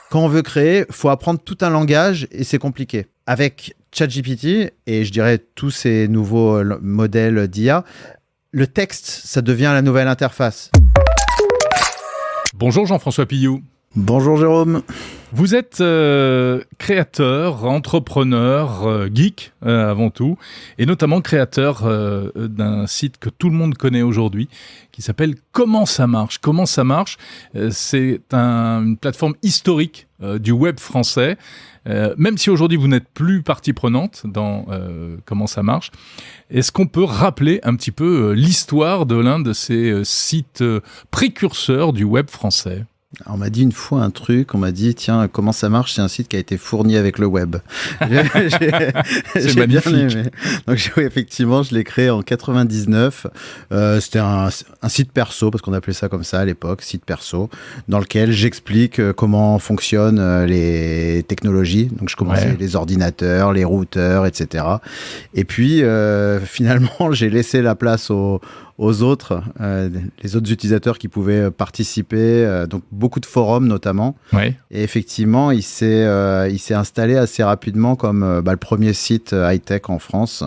Quand on veut créer, il faut apprendre tout un langage et c'est compliqué. Avec ChatGPT et je dirais tous ces nouveaux modèles d'IA, le texte, ça devient la nouvelle interface. Bonjour Jean-François Pillou. Bonjour Jérôme. Vous êtes créateur, entrepreneur, geek avant tout, et notamment créateur d'un site que tout le monde connaît aujourd'hui, qui s'appelle Comment ça marche. Comment ça marche, c'est une plateforme historique du web français. Même si aujourd'hui vous n'êtes plus partie prenante dans Comment ça marche, est-ce qu'on peut rappeler un petit peu l'histoire de l'un de ces sites précurseurs du web français ? On m'a dit une fois un truc, on m'a dit tiens, Comment ça marche, c'est un site qui a été fourni avec le web. C'est magnifique. Donc oui, effectivement, je l'ai créé en 99. C'était un site perso, parce qu'on appelait ça comme ça à l'époque, site perso, dans lequel j'explique comment fonctionnent les technologies. Donc je commençais les ordinateurs, les routeurs, etc. Et puis finalement, j'ai laissé la place aux autres, les autres utilisateurs qui pouvaient participer, donc beaucoup de forums notamment. Ouais. Et effectivement, il s'est installé assez rapidement comme le premier site high-tech en France.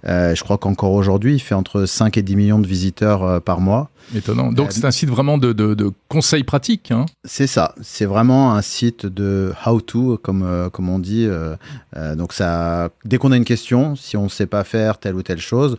Je crois qu'encore aujourd'hui, il fait entre 5 et 10 millions de visiteurs par mois. Étonnant. Donc c'est un site vraiment de conseils pratiques, hein. C'est ça. C'est vraiment un site de how-to, comme on dit. Donc ça, dès qu'on a une question, si on ne sait pas faire telle ou telle chose,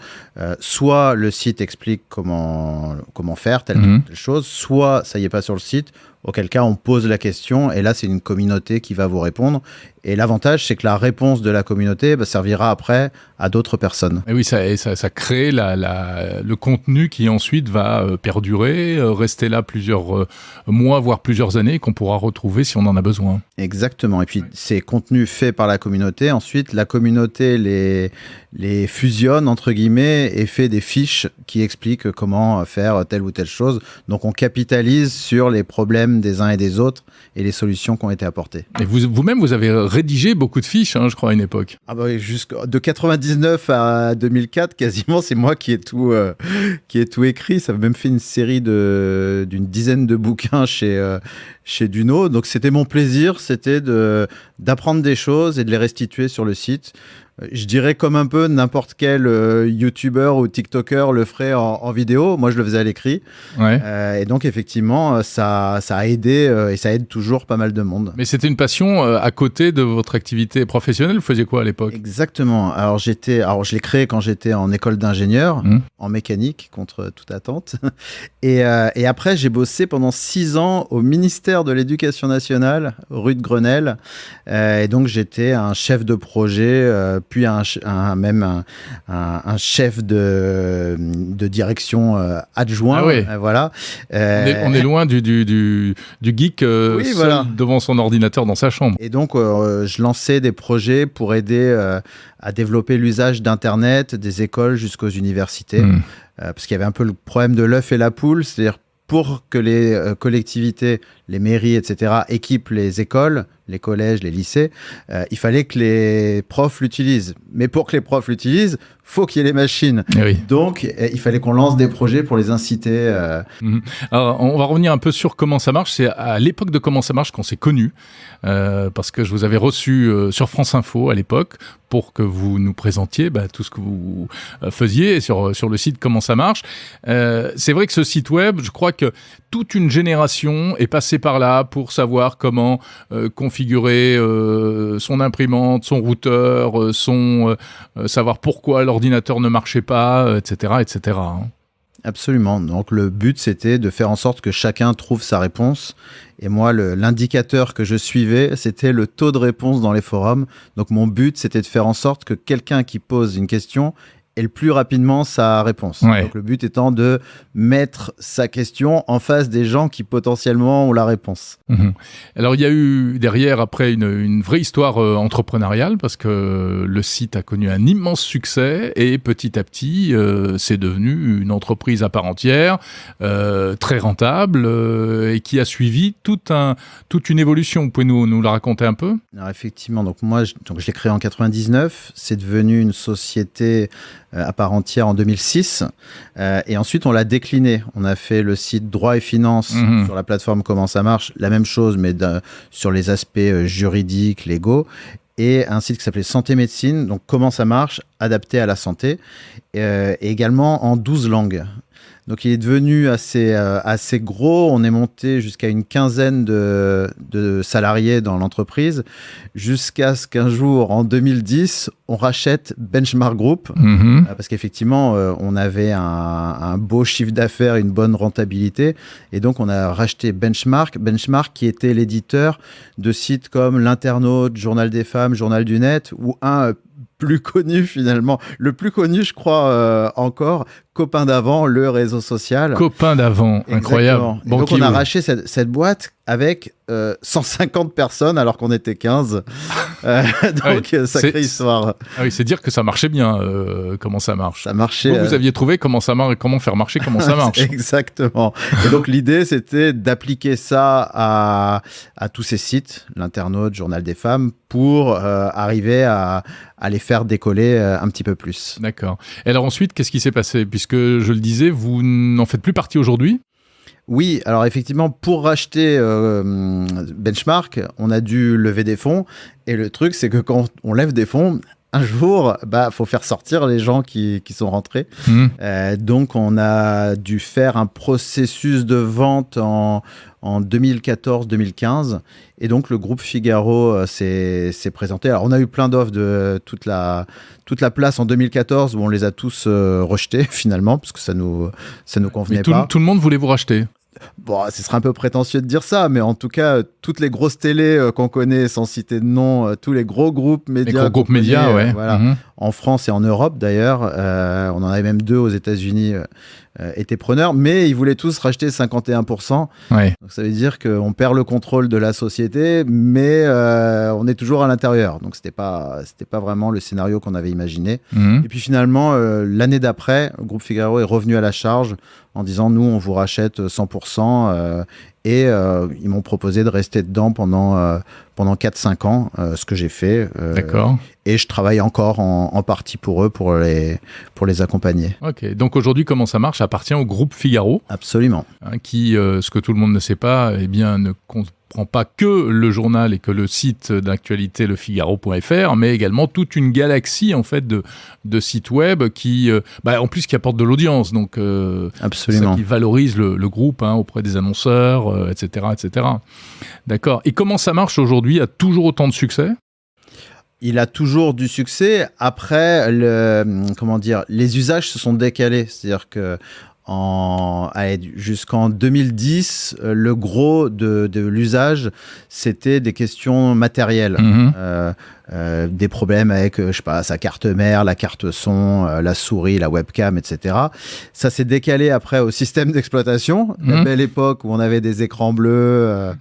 soit le site explique comment faire telle ou telle chose, soit ça y est pas sur le site, auquel cas on pose la question et là c'est une communauté qui va vous répondre. Et l'avantage, c'est que la réponse de la communauté servira après à d'autres personnes. Et oui, ça crée le contenu qui ensuite va perdurer, rester là plusieurs mois, voire plusieurs années, qu'on pourra retrouver si on en a besoin. Exactement. Et puis, ces contenus faits par la communauté, ensuite, la communauté les fusionne, entre guillemets, et fait des fiches qui expliquent comment faire telle ou telle chose. Donc, on capitalise sur les problèmes des uns et des autres et les solutions qui ont été apportées. Et vous-même, vous avez rédigé beaucoup de fiches, hein, je crois, à une époque. Ah bah oui, de 99 à 2004, quasiment, c'est moi qui ai tout écrit. Ça a même fait une série d'une dizaine de bouquins chez Duno. Donc, c'était mon plaisir, c'était d'apprendre des choses et de les restituer sur le site. Je dirais comme un peu n'importe quel youtubeur ou tiktoker le ferait en vidéo. Moi, je le faisais à l'écrit. Ouais. Et donc, effectivement, ça a aidé et ça aide toujours pas mal de monde. Mais c'était une passion à côté de votre activité professionnelle. Vous faisiez quoi à l'époque ? Exactement. Alors, je l'ai créé quand j'étais en école d'ingénieur, en mécanique, contre toute attente. Et après, j'ai bossé pendant 6 ans au ministère de l'Éducation nationale, rue de Grenelle. Et donc, j'étais un chef de projet, puis un chef de direction adjoint. Ah oui. Voilà. On est loin du geek oui, voilà, devant son ordinateur dans sa chambre. Et donc, je lançais des projets pour aider à développer l'usage d'Internet, des écoles jusqu'aux universités. Parce qu'il y avait un peu le problème de l'œuf et la poule, c'est-à-dire pour que les collectivités, les mairies, etc., équipent les écoles, les collèges, les lycées, il fallait que les profs l'utilisent. Mais pour que les profs l'utilisent, faut qu'il y ait les machines. Eh oui. Donc, il fallait qu'on lance des projets pour les inciter. Alors, on va revenir un peu sur Comment ça marche. C'est à l'époque de Comment ça marche qu'on s'est connus, parce que je vous avais reçu sur France Info à l'époque pour que vous nous présentiez tout ce que vous faisiez sur le site Comment ça marche. C'est vrai que ce site web, je crois que toute une génération est passée par là pour savoir comment configurer son imprimante, son routeur, savoir pourquoi l'ordinateur ne marchait pas, etc., etc. Absolument. Donc le but, c'était de faire en sorte que chacun trouve sa réponse. Et moi, l'indicateur que je suivais, c'était le taux de réponse dans les forums. Donc mon but, c'était de faire en sorte que quelqu'un qui pose une question ait le plus rapidement sa réponse. Ouais. Donc le but étant de mettre sa question en face des gens qui potentiellement ont la réponse. Alors il y a eu derrière après une vraie histoire entrepreneuriale parce que le site a connu un immense succès et petit à petit c'est devenu une entreprise à part entière, très rentable et qui a suivi toute une évolution. Vous pouvez nous la raconter un peu ? Alors effectivement, donc moi je l'ai créé en 99, c'est devenu une société à part entière en 2006. Et ensuite, on l'a décliné. On a fait le site Droit et Finance sur la plateforme Comment ça marche. La même chose, mais sur les aspects juridiques, légaux. Et un site qui s'appelait Santé Médecine, donc Comment ça marche, adapté à la santé, et également en 12 langues. Donc il est devenu assez gros, on est monté jusqu'à une quinzaine de salariés dans l'entreprise, jusqu'à ce qu'un jour, en 2010, on rachète Benchmark Group, parce qu'effectivement, on avait un beau chiffre d'affaires, une bonne rentabilité, et donc on a racheté Benchmark qui était l'éditeur de sites comme L'Internaute, Journal des Femmes, Journal du Net, ou un plus connu finalement, le plus connu je crois encore, Copain d'avant, le réseau social. Copain d'avant, incroyable. Donc on a racheté cette boîte avec 150 personnes alors qu'on était 15. Donc sacrée histoire. Ah oui, c'est dire que ça marchait bien, comment ça marche. Ça marchait. Vous aviez trouvé comment ça marche, comment faire marcher, comment ça marche. Exactement. Et donc l'idée c'était d'appliquer ça à tous ces sites, l'Internaute, Journal des Femmes, pour arriver à les faire décoller un petit peu plus. D'accord. Et alors ensuite, qu'est-ce qui s'est passé ? Puisque je le disais, vous n'en faites plus partie aujourd'hui ? Oui, alors effectivement, pour racheter Benchmark, on a dû lever des fonds. Et le truc, c'est que quand on lève des fonds, un jour, faut faire sortir les gens qui sont rentrés. Donc, on a dû faire un processus de vente en 2014-2015. Et donc, le groupe Figaro s'est présenté. Alors, on a eu plein d'offres de toute la place en 2014 où on les a tous rejetés finalement, parce que ça nous convenait pas. Tout le monde voulait vous racheter. Bon, ce serait un peu prétentieux de dire ça, mais en tout cas, toutes les grosses télés qu'on connaît, sans citer de nom, tous les gros groupes médias. Les gros groupes médias, ouais. Voilà, en France et en Europe d'ailleurs. On en avait même 2 aux États-Unis étaient preneurs, mais ils voulaient tous racheter 51%. Ouais. Donc ça veut dire qu'on perd le contrôle de la société, mais on est toujours à l'intérieur. Donc c'était pas vraiment le scénario qu'on avait imaginé. Et puis finalement, l'année d'après, le groupe Figaro est revenu à la charge en disant nous on vous rachète 100%, et ils m'ont proposé de rester dedans pendant 4-5 ans, ce que j'ai fait. D'accord. Et je travaille encore en partie pour eux, pour les accompagner. Ok, donc aujourd'hui Comment ça marche appartient au groupe Figaro. Absolument. Qui, ce que tout le monde ne sait pas, eh bien, ne prend pas que le journal et que le site d'actualité lefigaro.fr, mais également toute une galaxie en fait de sites web qui, en plus, qui apportent de l'audience. Donc, absolument. Ça qui valorise le groupe auprès des annonceurs, etc., etc. D'accord. Et Comment ça marche aujourd'hui a toujours autant de succès ? Il a toujours du succès. Après, les usages se sont décalés. C'est-à-dire que jusqu'en 2010, le gros de l'usage, c'était des questions matérielles. Des problèmes avec, sa carte mère, la carte son, la souris, la webcam, etc. Ça s'est décalé après au système d'exploitation. La belle époque où on avait des écrans bleus.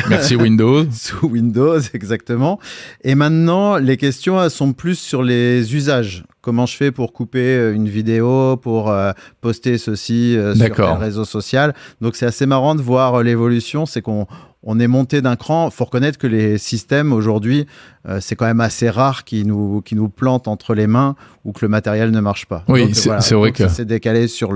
Merci Windows. Sous Windows, exactement. Et maintenant, les questions, elles sont plus sur les usages. Comment je fais pour couper une vidéo, pour poster ceci sur un réseau social. Donc, c'est assez marrant de voir l'évolution. C'est qu'on est monté d'un cran. Il faut reconnaître que les systèmes, aujourd'hui, c'est quand même assez rare qu'ils nous plantent entre les mains ou que le matériel ne marche pas. Oui, donc, c'est vrai que... Ça s'est décalé sur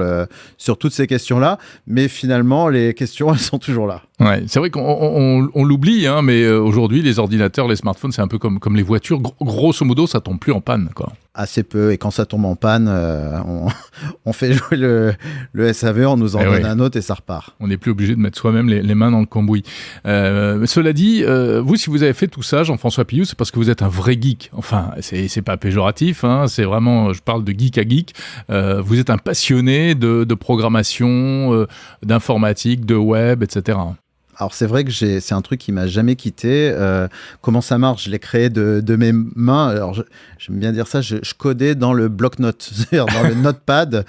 toutes ces questions-là. Mais finalement, les questions, elles sont toujours là. Ouais, c'est vrai qu'on l'oublie, mais aujourd'hui, les ordinateurs, les smartphones, c'est un peu comme les voitures. Grosso modo, ça tombe plus en panne, quoi. Assez peu, et quand ça tombe en panne, on fait jouer le SAV, on nous en donne un autre et ça repart. On n'est plus obligé de mettre soi-même les mains dans le cambouis. Cela dit, vous, si vous avez fait tout ça, Jean-François Pillou, c'est parce que vous êtes un vrai geek. Enfin, c'est pas péjoratif, c'est vraiment, je parle de geek à geek. Vous êtes un passionné de programmation, d'informatique, de web, etc. Alors c'est vrai que c'est un truc qui m'a jamais quitté. Comment ça marche ? Je l'ai créé de mes mains. Alors j'aime bien dire ça. Je codais dans le bloc-notes, c'est-à-dire dans le notepad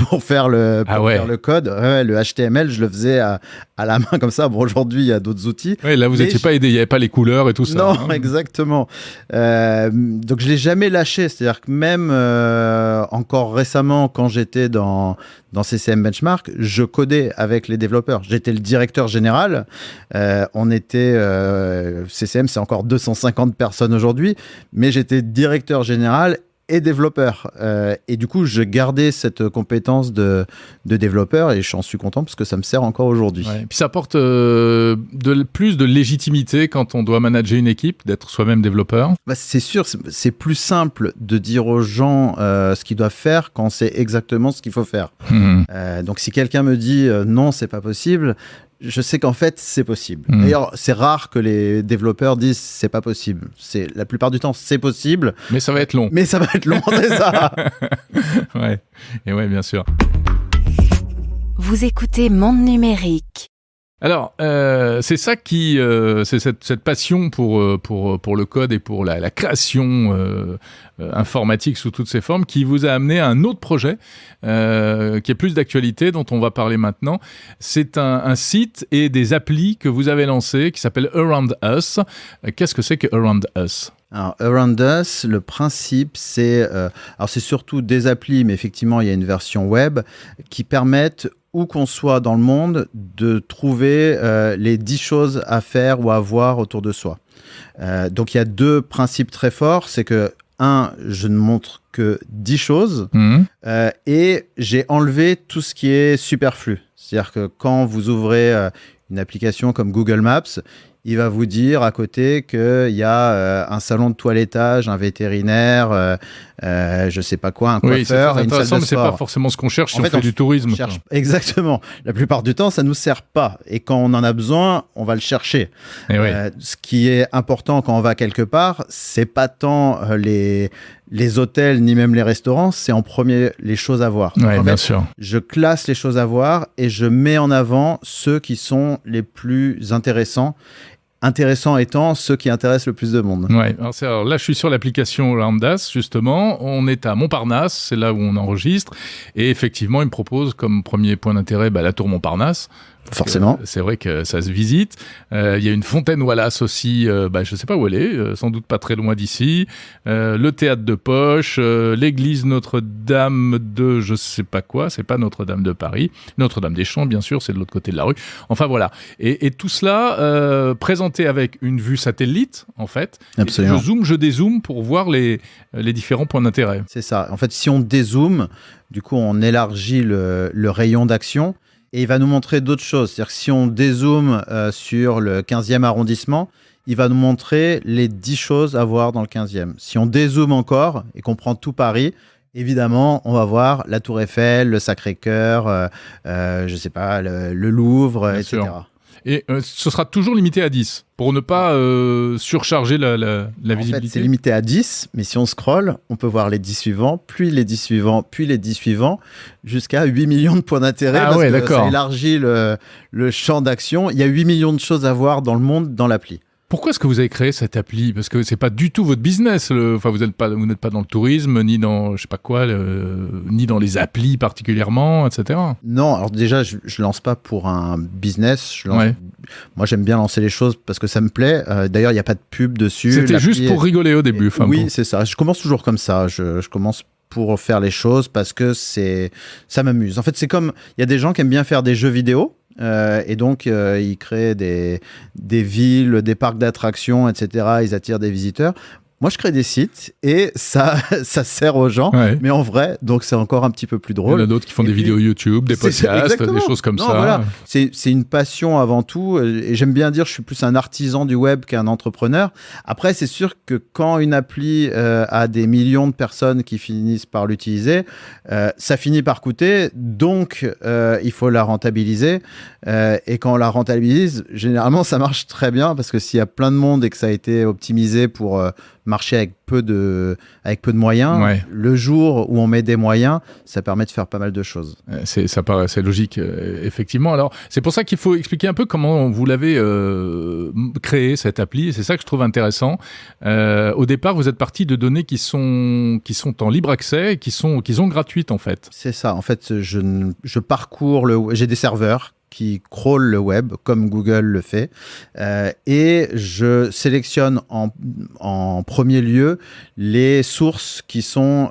pour faire le code. Ouais, le HTML, je le faisais à la main comme ça. Bon, aujourd'hui il y a d'autres outils. Oui, là vous n'étiez pas aidé. Il n'y avait pas les couleurs et tout ça. Non, exactement. Donc je l'ai jamais lâché. C'est-à-dire que même encore récemment, quand j'étais dans CCM Benchmark, je codais avec les développeurs. J'étais le directeur général. On était CCM, c'est encore 250 personnes aujourd'hui, mais j'étais directeur général et développeur. Et du coup, je gardais cette compétence de développeur et j'en suis content parce que ça me sert encore aujourd'hui. Ouais. Puis ça apporte plus de légitimité quand on doit manager une équipe, d'être soi-même développeur. Bah, c'est sûr, c'est plus simple de dire aux gens ce qu'ils doivent faire quand c'est exactement ce qu'il faut faire. Donc si quelqu'un me dit non, c'est pas possible, je sais qu'en fait c'est possible. D'ailleurs, c'est rare que les développeurs disent c'est pas possible. La plupart du temps c'est possible. Mais ça va être long. Mais ça va être long, c'est ça. Ouais. Et ouais, bien sûr. Vous écoutez Monde Numérique. Alors, c'est ça qui, c'est cette passion pour le code et pour la création informatique sous toutes ses formes qui vous a amené à un autre projet qui est plus d'actualité, dont on va parler maintenant. C'est un site et des applis que vous avez lancé qui s'appelle Around Us. Qu'est-ce que c'est que Around Us ? Alors, Around Us, le principe, c'est surtout des applis, mais effectivement, il y a une version web qui permettent, où qu'on soit dans le monde, de trouver les 10 choses à faire ou à voir autour de soi. Donc, il y a 2 principes très forts. C'est que, 1, je ne montre que 10 choses et j'ai enlevé tout ce qui est superflu. C'est-à-dire que quand vous ouvrez une application comme Google Maps, il va vous dire à côté qu'il y a un salon de toilettage, un vétérinaire, je sais pas quoi, un coiffeur, et une salle de sport. Mais c'est pas forcément ce qu'on cherche si on fait du tourisme. Exactement. La plupart du temps, ça nous sert pas. Et quand on en a besoin, on va le chercher. Ce qui est important quand on va quelque part, c'est pas tant les hôtels ni même les restaurants, c'est en premier les choses à voir. Oui, bien sûr. Je classe les choses à voir et je mets en avant ceux qui sont les plus intéressants. Intéressants étant ceux qui intéressent le plus de monde. Ouais. Alors là, je suis sur l'application Around Us, justement. On est à Montparnasse, c'est là où on enregistre. Et effectivement, il me propose comme premier point d'intérêt la tour Montparnasse. Forcément. C'est vrai que ça se visite. Il y a une fontaine Wallace aussi, je sais pas où elle est, sans doute pas très loin d'ici. Le théâtre de Poche, l'église Notre-Dame de je sais pas quoi, c'est pas Notre-Dame de Paris. Notre-Dame des Champs, bien sûr, c'est de l'autre côté de la rue. Enfin voilà. Et tout cela présenté avec une vue satellite, en fait. Absolument. Je dézoome pour voir les différents points d'intérêt. C'est ça. En fait, si on dézoome, du coup, on élargit le rayon d'action. Et il va nous montrer d'autres choses. C'est-à-dire que si on dézoome sur le 15e arrondissement, il va nous montrer les 10 choses à voir dans le 15e. Si on dézoome encore et qu'on prend tout Paris, évidemment, on va voir la Tour Eiffel, le Sacré-Cœur, je sais pas, le Louvre, Bien etc. sûr. Et ce sera toujours limité à 10 pour ne pas surcharger la visibilité. En fait, c'est limité à 10, mais si on scrolle, on peut voir les 10 suivants, puis les 10 suivants, puis les 10 suivants, jusqu'à 8 millions de points d'intérêt. Ah ouais, d'accord. Ça élargit le champ d'action. Il y a 8 millions de choses à voir dans le monde dans l'appli. Pourquoi est-ce que vous avez créé cette appli ? Parce que c'est pas du tout votre business. Vous n'êtes pas dans le tourisme, ni dans je sais pas quoi, ni dans les applis particulièrement, etc. Non, alors déjà, je lance pas pour un business. Moi, j'aime bien lancer les choses parce que ça me plaît. D'ailleurs, il n'y a pas de pub dessus. C'était juste pour rigoler au début. Oui, c'est ça. Je commence toujours comme ça. Je commence pour faire les choses parce que ça m'amuse. En fait, c'est comme il y a des gens qui aiment bien faire des jeux vidéo. Et donc, ils créent des villes, des parcs d'attractions, etc. Ils attirent des visiteurs. Moi, je crée des sites et ça sert aux gens, mais en vrai, donc c'est encore un petit peu plus drôle. Il y en a d'autres qui font des vidéos YouTube, des podcasts, des choses comme ça. Voilà. C'est une passion avant tout et j'aime bien dire je suis plus un artisan du web qu'un entrepreneur. Après, c'est sûr que quand une appli a des millions de personnes qui finissent par l'utiliser, ça finit par coûter, donc il faut la rentabiliser. Et quand on la rentabilise, généralement, ça marche très bien parce que s'il y a plein de monde et que ça a été optimisé pour marcher avec peu de moyens, le jour où on met des moyens, ça permet de faire pas mal de choses. Ça paraît assez logique, effectivement. Alors, c'est pour ça qu'il faut expliquer un peu comment vous l'avez créé, cette appli, et c'est ça que je trouve intéressant. Au départ, vous êtes parti de données qui sont en libre accès, qui sont gratuites, en fait. C'est ça. En fait, je parcours j'ai des serveurs qui crawlent le web, comme Google le fait, et je sélectionne en premier lieu les sources qui sont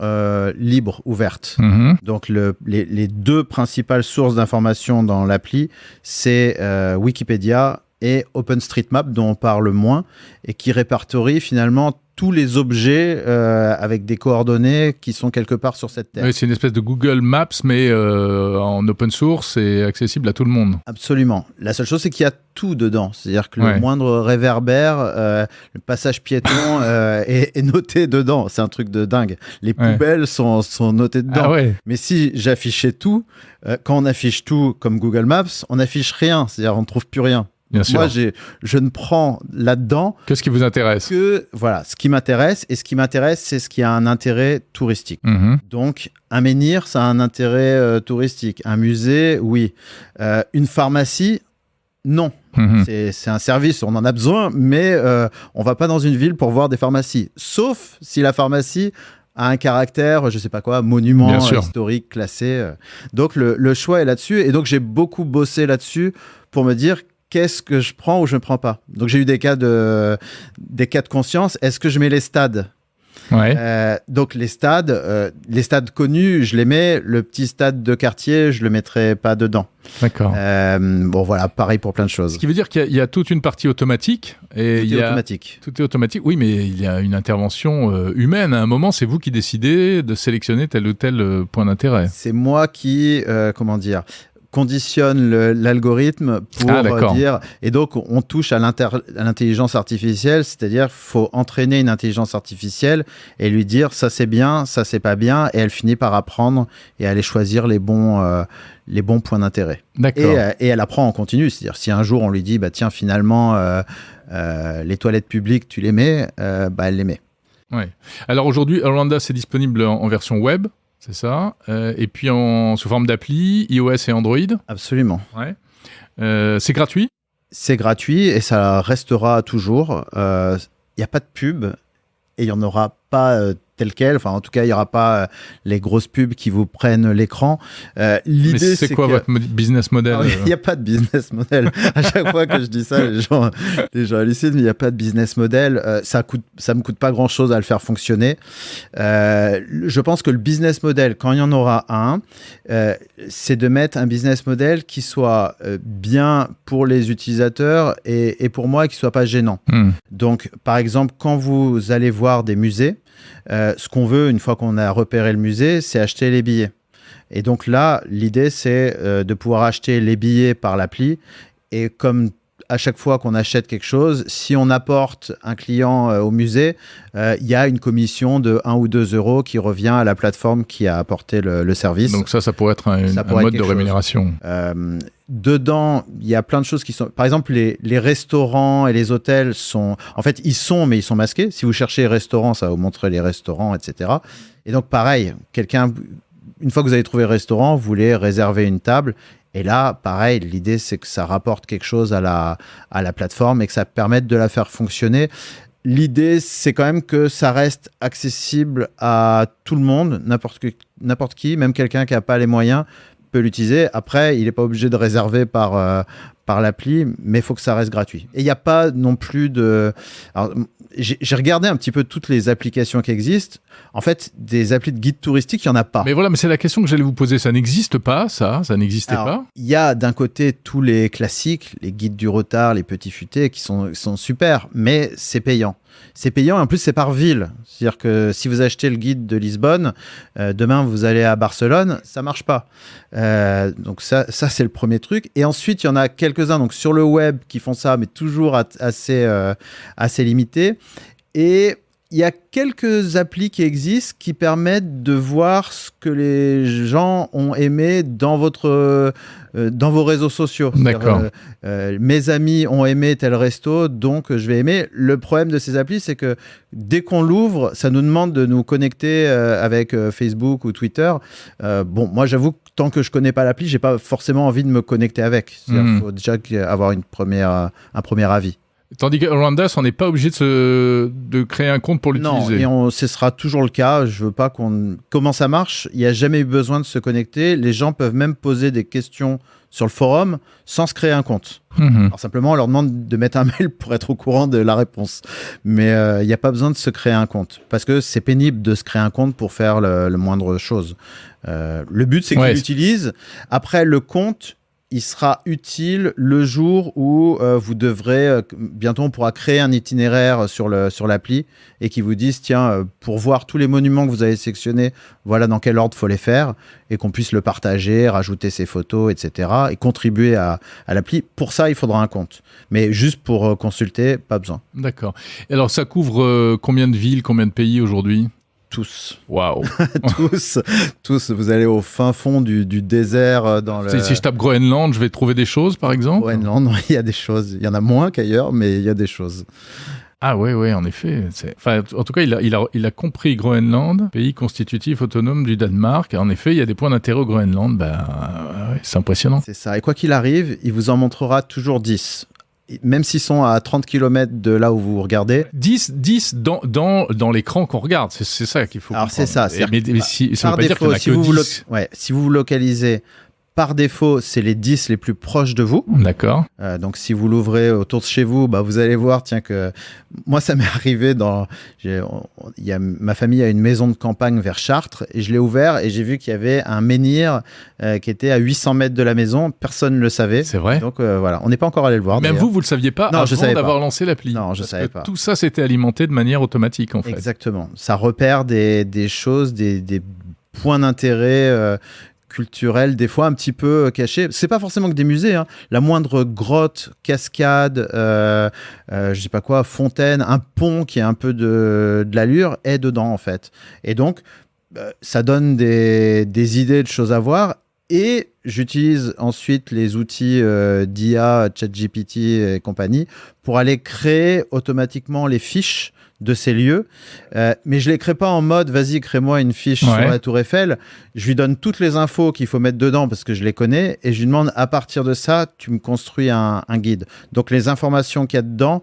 libres, ouvertes. Donc, les 2 principales sources d'informations dans l'appli, c'est Wikipédia et OpenStreetMap, dont on parle moins, et qui répertorie finalement tous les objets avec des coordonnées qui sont quelque part sur cette terre. Oui, c'est une espèce de Google Maps, mais en open source et accessible à tout le monde. Absolument. La seule chose, c'est qu'il y a tout dedans. C'est-à-dire que le moindre réverbère, le passage piéton est noté dedans. C'est un truc de dingue. Les poubelles sont notées dedans. Ah ouais. Mais si j'affichais tout, quand on affiche tout comme Google Maps, on n'affiche rien. C'est-à-dire on ne trouve plus rien. Bien sûr. Moi, je ne prends là-dedans que ce qui vous intéresse. Que voilà, ce qui m'intéresse. Et ce qui m'intéresse, c'est ce qui a un intérêt touristique. Donc, un menhir, ça a un intérêt touristique. Un musée, oui. Une pharmacie, non. C'est un service, on en a besoin, mais on va pas dans une ville pour voir des pharmacies. Sauf si la pharmacie a un caractère, je sais pas quoi, monument historique classé. Donc, le choix est là-dessus. Et donc, j'ai beaucoup bossé là-dessus pour me dire qu'est-ce que je prends ou je ne prends pas. Donc, j'ai eu des cas de conscience. Est-ce que je mets les stades ? Donc, les stades connus, je les mets. Le petit stade de quartier, je le mettrai pas dedans. D'accord. Bon, voilà, pareil pour plein de choses. Ce qui veut dire qu'il y a toute une partie automatique. Et Tout est automatique. Tout est automatique. Oui, mais il y a une intervention humaine. À un moment, c'est vous qui décidez de sélectionner tel ou tel point d'intérêt. C'est moi qui, conditionne l'algorithme pour dire... Et donc, on touche à l'intelligence artificielle, c'est-à-dire faut entraîner une intelligence artificielle et lui dire ça c'est bien, ça c'est pas bien, et elle finit par apprendre et aller choisir les bons points d'intérêt. D'accord. Et elle apprend en continu, c'est-à-dire si un jour on lui dit bah tiens finalement les toilettes publiques tu les mets, elle les met. Ouais. Alors aujourd'hui, Aranda c'est disponible en version web. C'est ça. Et puis sous forme d'appli, iOS et Android. Absolument. Ouais. C'est gratuit ? C'est gratuit et ça restera toujours. Il n'y a pas de pub et il n'y en aura pas tel quel. Enfin, en tout cas, il n'y aura pas les grosses pubs qui vous prennent l'écran. L'idée, mais c'est quoi votre business model ? Il n'y a pas de business model. À chaque fois que je dis ça, les gens hallucinent, mais il n'y a pas de business model. Ça me coûte pas grand-chose à le faire fonctionner. Je pense que le business model, quand il y en aura un, c'est de mettre un business model qui soit bien pour les utilisateurs et pour moi, qui soit pas gênant. Donc, par exemple, quand vous allez voir des musées, ce qu'on veut, une fois qu'on a repéré le musée, c'est acheter les billets. Et donc là, l'idée, c'est de pouvoir acheter les billets par l'appli. Et comme à chaque fois qu'on achète quelque chose, si on apporte un client au musée, il y a une commission de 1 ou 2 euros qui revient à la plateforme qui a apporté le service. Donc ça pourrait être un mode de rémunération. Dedans, il y a plein de choses qui sont... Par exemple, les restaurants et les hôtels sont... En fait, ils sont masqués. Si vous cherchez restaurant, ça va vous montrer les restaurants, etc. Et donc, pareil, une fois que vous avez trouvé le restaurant, vous voulez réserver une table. Et là, pareil, l'idée, c'est que ça rapporte quelque chose à la plateforme et que ça permette de la faire fonctionner. L'idée, c'est quand même que ça reste accessible à tout le monde, n'importe qui, même quelqu'un qui n'a pas les moyens peut l'utiliser. Après, il n'est pas obligé de réserver par l'appli, mais il faut que ça reste gratuit. Et il n'y a pas non plus de... Alors, j'ai regardé un petit peu toutes les applications qui existent. En fait, des applis de guide touristique, il n'y en a pas. Mais voilà, mais c'est la question que j'allais vous poser. Ça n'existe pas, ça n'existait pas. Il y a d'un côté tous les classiques, les guides du retard, les petits futés, qui sont super, mais c'est payant. C'est payant et en plus c'est par ville. C'est-à-dire que si vous achetez le guide de Lisbonne, demain vous allez à Barcelone, ça marche pas. Donc ça c'est le premier truc. Et ensuite il y en a quelques-uns donc sur le web qui font ça, mais toujours assez limité. Et il y a quelques applis qui existent qui permettent de voir ce que les gens ont aimé dans vos réseaux sociaux. D'accord. Mes amis ont aimé tel resto, donc je vais aimer. Le problème de ces applis, c'est que dès qu'on l'ouvre, ça nous demande de nous connecter avec Facebook ou Twitter. Moi, j'avoue que tant que je connais pas l'appli, j'ai pas forcément envie de me connecter avec. Il faut déjà avoir un premier avis. Tandis qu'Aranda, on n'est pas obligé de créer un compte pour l'utiliser. Non, et ce sera toujours le cas. Je veux pas Comment ça marche ? Il n'y a jamais eu besoin de se connecter. Les gens peuvent même poser des questions sur le forum sans se créer un compte. Alors simplement, on leur demande de mettre un mail pour être au courant de la réponse. Mais il n'y a pas besoin de se créer un compte. Parce que c'est pénible de se créer un compte pour faire le moindre chose. Le but, c'est qu'ils l'utilisent. Après, le compte... il sera utile le jour où vous devrez, bientôt on pourra créer un itinéraire sur l'appli et qui vous dise, tiens, pour voir tous les monuments que vous avez sélectionnés, voilà dans quel ordre il faut les faire, et qu'on puisse le partager, rajouter ses photos, etc. et contribuer à l'appli. Pour ça, il faudra un compte. Mais juste pour consulter, pas besoin. D'accord. Et alors, ça couvre combien de villes, combien de pays aujourd'hui ? Tous. Waouh. tous. Vous allez au fin fond du désert dans le... Si je tape Groenland, je vais trouver des choses, par exemple ? Groenland, il y a des choses. Il y en a moins qu'ailleurs, mais il y a des choses. Ah oui, en effet. Enfin, en tout cas, il a compris Groenland, pays constitutif autonome du Danemark. En effet, il y a des points d'intérêt au Groenland. C'est impressionnant. C'est ça. Et quoi qu'il arrive, il vous en montrera toujours 10. Même s'ils sont à 30 km de là où vous regardez. 10 dans l'écran qu'on regarde, c'est ça qu'il faut comprendre. Alors c'est ça. Mais ça veut pas dire qu'il y en a que 10. Si vous vous localisez, par défaut, c'est les 10 les plus proches de vous. D'accord. Donc si vous l'ouvrez autour de chez vous, vous allez voir, tiens, que moi ça m'est arrivé ma famille a une maison de campagne vers Chartres et je l'ai ouvert et j'ai vu qu'il y avait un menhir qui était à 800 mètres de la maison. Personne ne le savait. C'est vrai. Donc voilà, on n'est pas encore allé le voir. Même vous le saviez pas avant d'avoir lancé l'appli. Non, je savais pas. Tout ça s'était alimenté de manière automatique en fait. Exactement. Ça repère des choses, des points d'intérêt culturels, des fois un petit peu cachés. C'est pas forcément que des musées. La moindre grotte, cascade, je sais pas quoi, fontaine, un pont qui a un peu de l'allure est dedans en fait. Et donc, ça donne des idées de choses à voir. Et j'utilise ensuite les outils d'IA, ChatGPT et compagnie pour aller créer automatiquement les fiches de ces lieux. Mais je les crée pas en mode, vas-y, crée-moi une fiche sur la Tour Eiffel. Je lui donne toutes les infos qu'il faut mettre dedans parce que je les connais et je lui demande, à partir de ça, tu me construis un guide. Donc les informations qu'il y a dedans,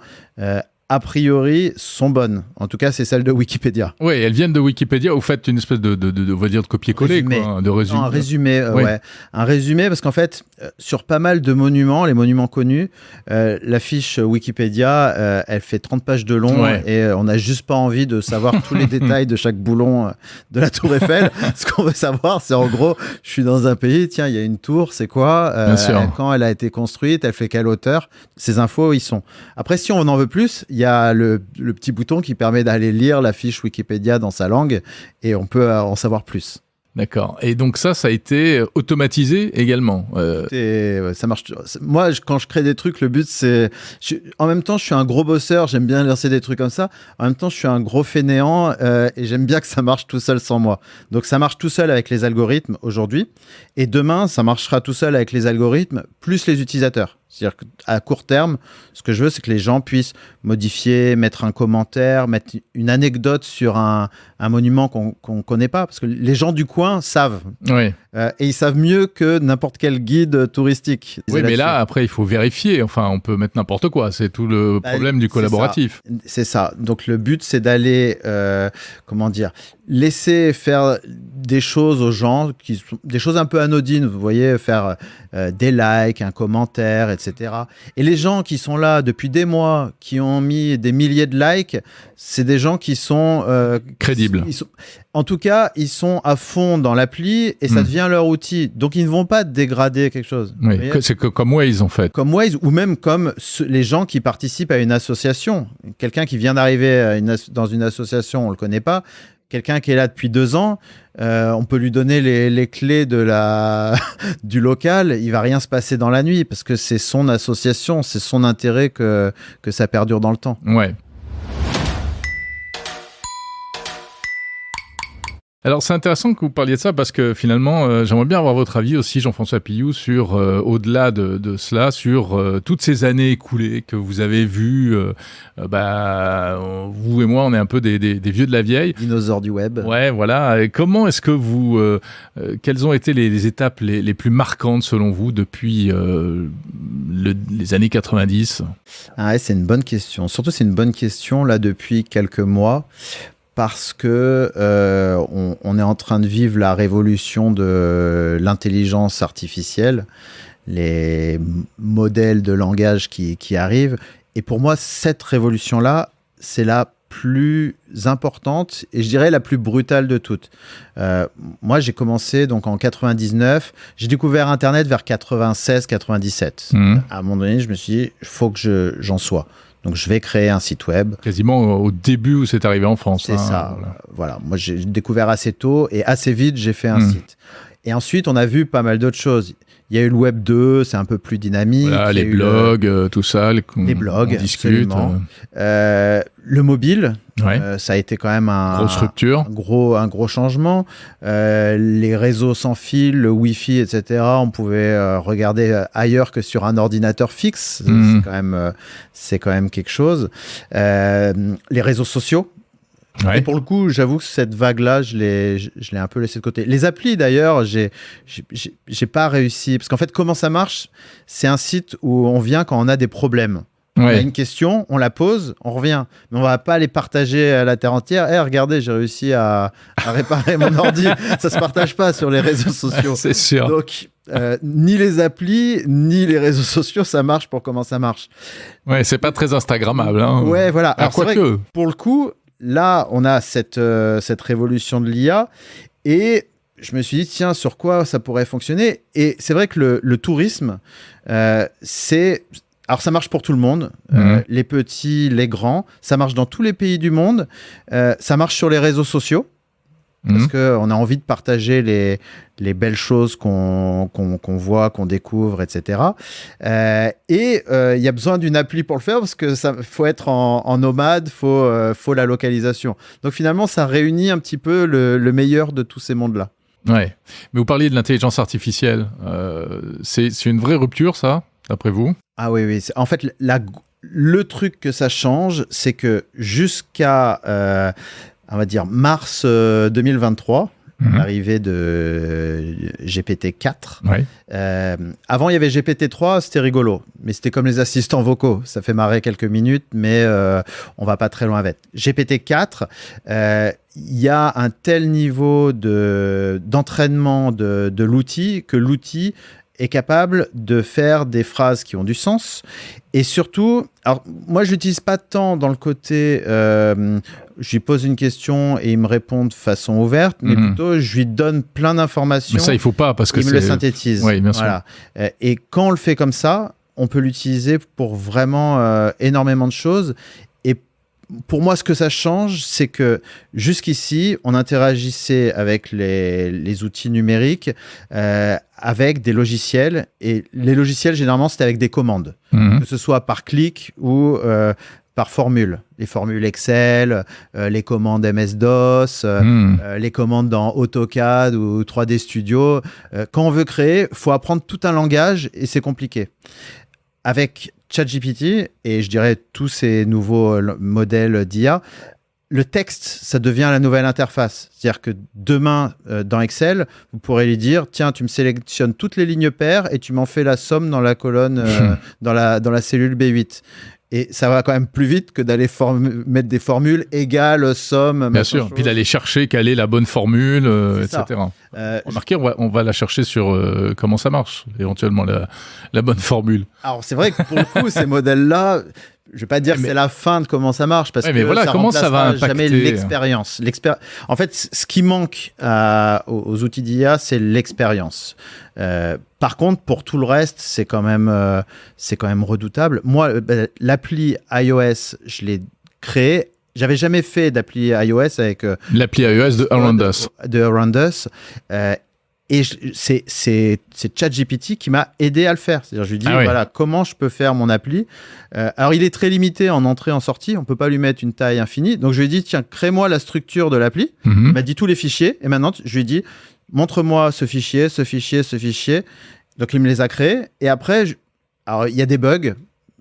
a priori, sont bonnes. En tout cas, c'est celles de Wikipédia. Oui, elles viennent de Wikipédia. Vous faites une espèce on va dire, de copier-coller, de résumé. Non, un résumé, ouais. Un résumé, parce qu'en fait, sur pas mal de monuments, les monuments connus, la fiche Wikipédia, elle fait 30 pages de long et on n'a juste pas envie de savoir tous les détails de chaque boulon de la Tour Eiffel. Ce qu'on veut savoir, c'est en gros, je suis dans un pays, tiens, il y a une tour, c'est quoi quand elle a été construite, elle fait quelle hauteur. Ces infos, ils sont. Après, si on en veut plus, il y a le petit bouton qui permet d'aller lire la fiche Wikipédia dans sa langue et on peut en savoir plus. D'accord. Et donc ça a été automatisé également. Ça marche. Moi, quand je crée des trucs, le but, c'est... En même temps, je suis un gros bosseur, j'aime bien lancer des trucs comme ça. En même temps, je suis un gros fainéant et j'aime bien que ça marche tout seul sans moi. Donc, ça marche tout seul avec les algorithmes aujourd'hui. Et demain, ça marchera tout seul avec les algorithmes plus les utilisateurs. C'est-à-dire qu'à court terme, ce que je veux, c'est que les gens puissent modifier, mettre un commentaire, mettre une anecdote sur un monument qu'on ne connaît pas. Parce que les gens du coin savent. Oui. Et ils savent mieux que n'importe quel guide touristique. Oui, mais là, après, il faut vérifier. Enfin, on peut mettre n'importe quoi. C'est tout le problème du collaboratif. C'est ça. Donc, le but, c'est d'aller, laisser faire des choses aux gens, des choses un peu anodines. Vous voyez, faire des likes, un commentaire, etc. Et les gens qui sont là depuis des mois, qui ont mis des milliers de likes, c'est des gens qui sont... crédibles. En tout cas, ils sont à fond dans l'appli et ça devient leur outil. Donc, ils ne vont pas dégrader quelque chose. Oui, c'est comme Waze, en fait. Comme Waze ou même comme les gens qui participent à une association. Quelqu'un qui vient d'arriver dans une association, on ne le connaît pas. Quelqu'un qui est là depuis 2 ans, on peut lui donner les clés du local. Il ne va rien se passer dans la nuit parce que c'est son association, c'est son intérêt que ça perdure dans le temps. Ouais. Alors, c'est intéressant que vous parliez de ça parce que finalement, j'aimerais bien avoir votre avis aussi, Jean-François Pillou, sur, au-delà de cela, sur toutes ces années écoulées que vous avez vues. Vous et moi, on est un peu des vieux de la vieille. Dinosaures du web. Ouais, voilà. Et comment est-ce que quelles ont été les étapes les plus marquantes selon vous depuis les années 90 ? C'est une bonne question. Surtout, c'est une bonne question là depuis quelques mois. Parce que on est en train de vivre la révolution de l'intelligence artificielle, les modèles de langage qui arrivent. Et pour moi, cette révolution-là, c'est la plus importante et je dirais la plus brutale de toutes. Moi, j'ai commencé donc en 99. J'ai découvert Internet vers 96-97. À un moment donné, je me suis dit, il faut que j'en sois. Donc, je vais créer un site web. Quasiment au début où c'est arrivé en France. C'est ça. Voilà. Moi, j'ai découvert assez tôt et assez vite, j'ai fait un site. Et ensuite, on a vu pas mal d'autres choses. Il y a eu le Web 2, c'est un peu plus dynamique. Voilà, les blogs, tout ça. Les blogs, on discute. Le mobile, ouais. Ça a été quand même grosse rupture. un gros changement. Les réseaux sans fil, le Wi-Fi, etc. On pouvait regarder ailleurs que sur un ordinateur fixe. C'est quand même quelque chose. Les réseaux sociaux. Ouais. Et pour le coup, j'avoue que cette vague-là, je l'ai un peu laissée de côté. Les applis, d'ailleurs, j'ai pas réussi. Parce qu'en fait, comment ça marche ? C'est un site où on vient quand on a des problèmes. On a une question, on la pose, on revient. Mais on va pas les partager à la terre entière. Regardez, j'ai réussi à réparer mon ordi. Ça se partage pas sur les réseaux sociaux. C'est sûr. Donc, ni les applis, ni les réseaux sociaux, ça marche pour comment ça marche. Ouais, c'est pas très Instagrammable. Hein. Ouais, voilà. Alors quoi que... Pour le coup... Là, on a cette révolution de l'IA et je me suis dit, tiens, sur quoi ça pourrait fonctionner ? Et c'est vrai que le tourisme, c'est... Alors, ça marche pour tout le monde, les petits, les grands. Ça marche dans tous les pays du monde. Ça marche sur les réseaux sociaux. Parce qu'on a envie de partager les belles choses qu'on voit, qu'on découvre, etc. Et il y a besoin d'une appli pour le faire parce que ça faut être en nomade, faut la localisation. Donc finalement, ça réunit un petit peu le meilleur de tous ces mondes-là. Ouais. Mais vous parliez de l'intelligence artificielle. C'est une vraie rupture, ça, d'après vous ? Ah oui. En fait, le truc que ça change, c'est que jusqu'à... on va dire mars 2023, l'arrivée de GPT-4. Ouais. Avant, il y avait GPT-3, c'était rigolo, mais c'était comme les assistants vocaux. Ça fait marrer quelques minutes, mais on va pas très loin avec. GPT-4, il y a un tel niveau d'entraînement de l'outil que l'outil est capable de faire des phrases qui ont du sens. Et surtout, alors moi, je l'utilise pas tant dans le côté... je lui pose une question et il me répond de façon ouverte, mais plutôt, je lui donne plein d'informations. Mais ça, il faut pas, parce que il me le synthétise. Oui, bien sûr. Voilà. Et quand on le fait comme ça, on peut l'utiliser pour vraiment énormément de choses. Et pour moi, ce que ça change, c'est que jusqu'ici, on interagissait avec les outils numériques avec des logiciels. Et les logiciels, généralement, c'était avec des commandes. Que ce soit par clic ou par formule. Les formules Excel, les commandes MS-DOS, les commandes dans AutoCAD ou 3D Studio. Quand on veut créer, il faut apprendre tout un langage et c'est compliqué. Avec ChatGPT et je dirais tous ces nouveaux modèles d'IA, le texte, ça devient la nouvelle interface. C'est-à-dire que demain, dans Excel, vous pourrez lui dire « Tiens, tu me sélectionnes toutes les lignes paires et tu m'en fais la somme dans la colonne, dans la cellule B8 ». Et ça va quand même plus vite que d'aller mettre des formules égales, somme... Bien sûr, puis d'aller chercher quelle est la bonne formule, etc. Remarquez, on va la chercher sur comment ça marche, éventuellement, la bonne formule. Alors, c'est vrai que pour le coup, ces modèles-là... Je ne vais pas dire que c'est la fin de comment ça marche, parce que voilà, ça comment ça va impacter jamais l'expérience. En fait, ce qui manque aux outils d'IA, c'est l'expérience. Par contre, pour tout le reste, c'est quand même redoutable. Moi, l'appli iOS, je l'ai créée. J'avais jamais fait d'appli iOS avec... l'appli iOS de Around Us. De Around Us. Et c'est ChatGPT qui m'a aidé à le faire. C'est-à-dire, je lui dis, voilà, comment je peux faire mon appli. Alors, il est très limité en entrée, en sortie. On ne peut pas lui mettre une taille infinie. Donc, je lui ai dit, tiens, crée-moi la structure de l'appli. Il m'a dit tous les fichiers. Et maintenant, je lui ai dit, montre-moi ce fichier, ce fichier, ce fichier. Donc, il me les a créés. Et après, alors, il y a des bugs.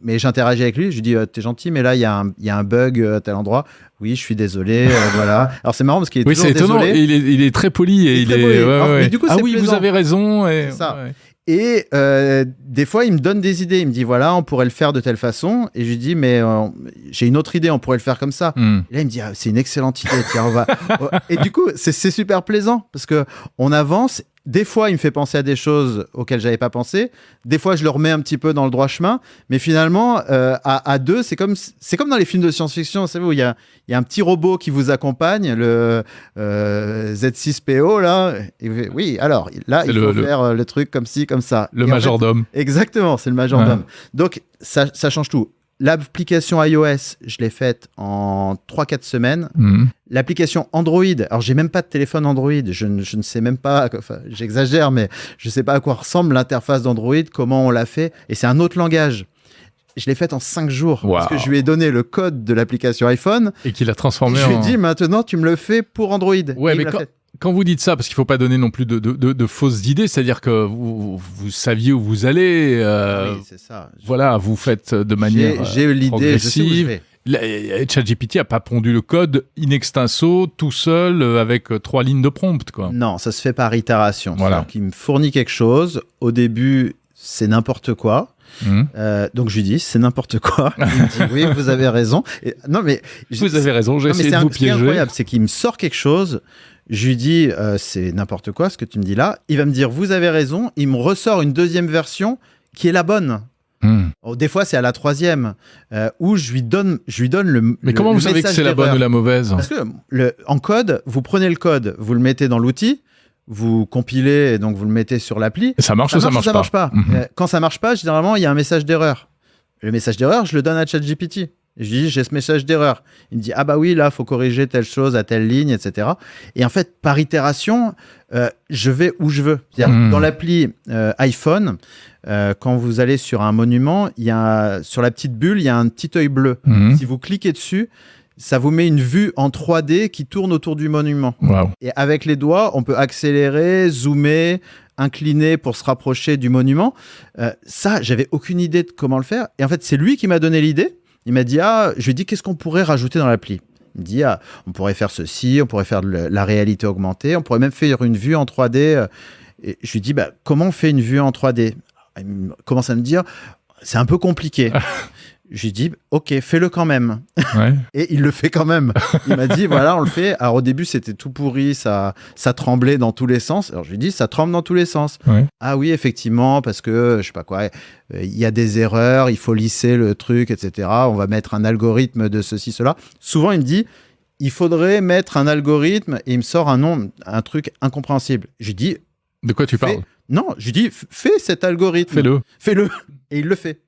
Mais j'interagis avec lui, je lui dis t'es gentil, mais là il y a un bug à tel endroit. Oui, je suis désolé, voilà. Alors c'est marrant parce qu'il est toujours étonnant. désolé. Il est très poli et mais du coup, c'est plaisant. Vous avez raison. Et... C'est ça. Et des fois, il me donne des idées. Il me dit voilà, on pourrait le faire de telle façon. Et je lui dis mais j'ai une autre idée, on pourrait le faire comme ça. Et là, il me dit c'est une excellente idée. Tiens, on va. Et du coup, c'est super plaisant parce que on avance. des fois, il me fait penser à des choses auxquelles j'avais pas pensé. Des fois, je le remets un petit peu dans le droit chemin. Mais finalement, à deux, c'est comme dans les films de science-fiction, vous savez, où il y a un petit robot qui vous accompagne, le Z6PO, là. Et oui, alors, là, il faut faire le truc comme ci, comme ça. Le majordome. Exactement, c'est le majordome. Donc, ça change tout. L'application iOS, je l'ai faite en 3-4 semaines. L'application Android, alors j'ai même pas de téléphone Android, je ne sais même pas, enfin, j'exagère, mais je sais pas à quoi ressemble l'interface d'Android, comment on l'a fait, et c'est un autre langage. Je l'ai faite en 5 jours, parce que je lui ai donné le code de l'application iPhone. Et qu'il a transformé je lui ai dit, maintenant, tu me le fais pour Android. Ouais, mais quand vous dites ça, parce qu'il ne faut pas donner non plus de fausses idées, c'est-à-dire que vous saviez où vous allez. Oui, c'est ça. Voilà, vous faites de manière j'ai l'idée, progressive. Je sais où je vais. ChatGPT n'a pas pondu le code in extenso, tout seul, avec 3 lignes de prompt, quoi. Non, ça se fait par itération. Voilà. C'est-à-dire qu'il me fournit quelque chose. Au début, c'est n'importe quoi. Donc je lui dis, c'est n'importe quoi. Il me dit, oui, vous avez raison. Non, mais vous avez raison, j'ai essayé de vous piéger. Ce qui est incroyable, c'est qu'il me sort quelque chose. Je lui dis, c'est n'importe quoi ce que tu me dis là. Il va me dire, vous avez raison. Il me ressort une deuxième version qui est la bonne. Des fois, c'est à la 3e où je lui donne le. Mais comment vous savez que c'est la bonne ou la mauvaise ? Parce que en code, vous prenez le code, vous le mettez dans l'outil, vous compilez et donc vous le mettez sur l'appli. Et ça marche ou ça marche pas. Quand ça marche pas, généralement, il y a un message d'erreur. Le message d'erreur, je le donne à ChatGPT. Je lui dis, j'ai ce message d'erreur. Il me dit, ah bah oui, là, il faut corriger telle chose à telle ligne, etc. Et en fait, par itération, je vais où je veux. C'est-à-dire, dans l'appli iPhone, quand vous allez sur un monument, sur la petite bulle, il y a un petit œil bleu. Si vous cliquez dessus, ça vous met une vue en 3D qui tourne autour du monument. Wow. Et avec les doigts, on peut accélérer, zoomer, incliner pour se rapprocher du monument. Ça, j'avais aucune idée de comment le faire. Et en fait, c'est lui qui m'a donné l'idée. Il m'a dit, je lui ai dit, qu'est-ce qu'on pourrait rajouter dans l'appli ? Il me dit, on pourrait faire ceci, on pourrait faire de la réalité augmentée, on pourrait même faire une vue en 3D. Et je lui ai dit, comment on fait une vue en 3D ? Il commence à me dire, c'est un peu compliqué. Je lui ai dit, ok, fais-le quand même. Ouais. Et il le fait quand même. Il m'a dit, voilà, on le fait. Alors au début, c'était tout pourri, ça tremblait dans tous les sens. Alors je lui ai dit, ça tremble dans tous les sens. Ouais. Ah oui, effectivement, parce que, je sais pas quoi, il y a des erreurs, il faut lisser le truc, etc. On va mettre un algorithme de ceci, cela. Souvent, il me dit, il faudrait mettre un algorithme, et il me sort un truc incompréhensible. Je lui dis, de quoi tu parles ? Non, je lui dis, fais cet algorithme. Fais-le. Et il le fait.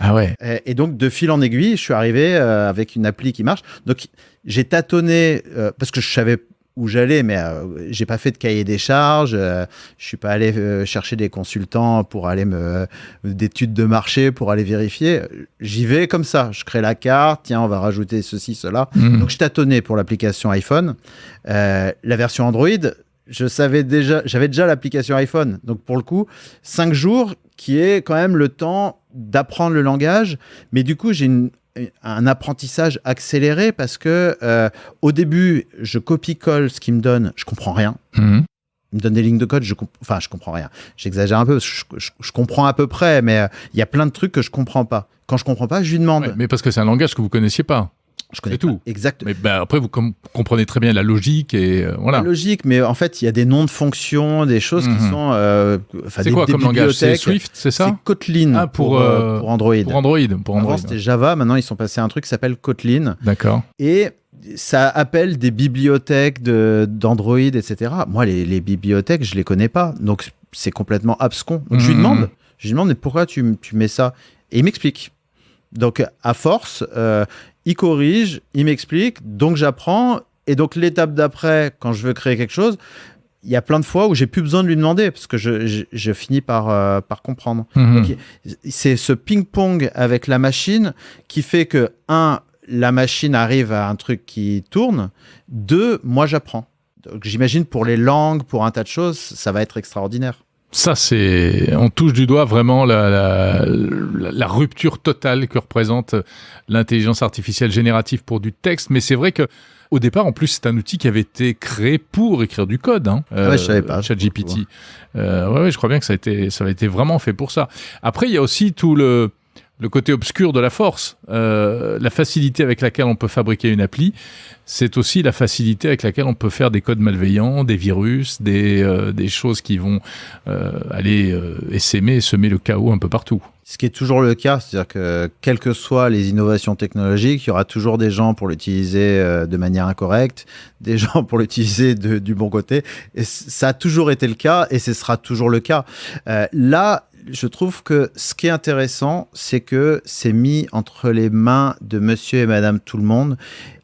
Ah ouais. Et donc, de fil en aiguille, je suis arrivé avec une appli qui marche. Donc, j'ai tâtonné parce que je savais où j'allais, mais j'ai pas fait de cahier des charges. Je suis pas allé chercher des consultants pour aller d'études de marché pour aller vérifier. J'y vais comme ça. Je crée la carte. Tiens, on va rajouter ceci, cela. Donc, je tâtonnais pour l'application iPhone. La version Android, j'avais déjà l'application iPhone. Donc, pour le coup, 5 jours qui est quand même le temps d'apprendre le langage. Mais du coup, j'ai un apprentissage accéléré parce que au début, je copie-colle ce qu'il me donne. Je comprends rien. Il me donne des lignes de code. Je comprends rien. J'exagère un peu. Je comprends à peu près, mais il y a plein de trucs que je comprends pas. Quand je comprends pas, je lui demande. Ouais, mais parce que c'est un langage que vous connaissiez pas. Je connais tout. Exactement. Mais après, vous comprenez très bien la logique et voilà. La logique, mais en fait, il y a des noms de fonctions, des choses qui sont. C'est quoi comme langage ? C'est Swift, c'est ça ? C'est Kotlin pour Android. Pour Android. Avant, c'était Java. Maintenant, ils sont passés à un truc qui s'appelle Kotlin. D'accord. Et ça appelle des bibliothèques d'Android, etc. Moi, les bibliothèques, je les connais pas. Donc, c'est complètement abscon. Donc, je lui demande, mais pourquoi tu mets ça ? Et il m'explique. Donc, à force, il corrige, il m'explique, donc j'apprends. Et donc, l'étape d'après, quand je veux créer quelque chose, il y a plein de fois où j'ai plus besoin de lui demander parce que je finis par comprendre. Donc, c'est ce ping-pong avec la machine qui fait que, la machine arrive à un truc qui tourne. 2, moi, j'apprends. Donc, j'imagine pour les langues, pour un tas de choses, ça va être extraordinaire. Ça, on touche du doigt vraiment la rupture totale que représente l'intelligence artificielle générative pour du texte. Mais c'est vrai que au départ, en plus, c'est un outil qui avait été créé pour écrire du code. Je savais pas. ChatGPT. Ouais, je crois bien que ça a été vraiment fait pour ça. Après, il y a aussi tout le côté obscur de la force. La facilité avec laquelle on peut fabriquer une appli, c'est aussi la facilité avec laquelle on peut faire des codes malveillants, des virus, des choses qui vont aller essaimer et semer le chaos un peu partout. Ce qui est toujours le cas, c'est-à-dire que quelles que soient les innovations technologiques, il y aura toujours des gens pour l'utiliser de manière incorrecte, des gens pour l'utiliser du bon côté. Et ça a toujours été le cas et ce sera toujours le cas. Là, je trouve que ce qui est intéressant, c'est que c'est mis entre les mains de monsieur et madame tout le monde.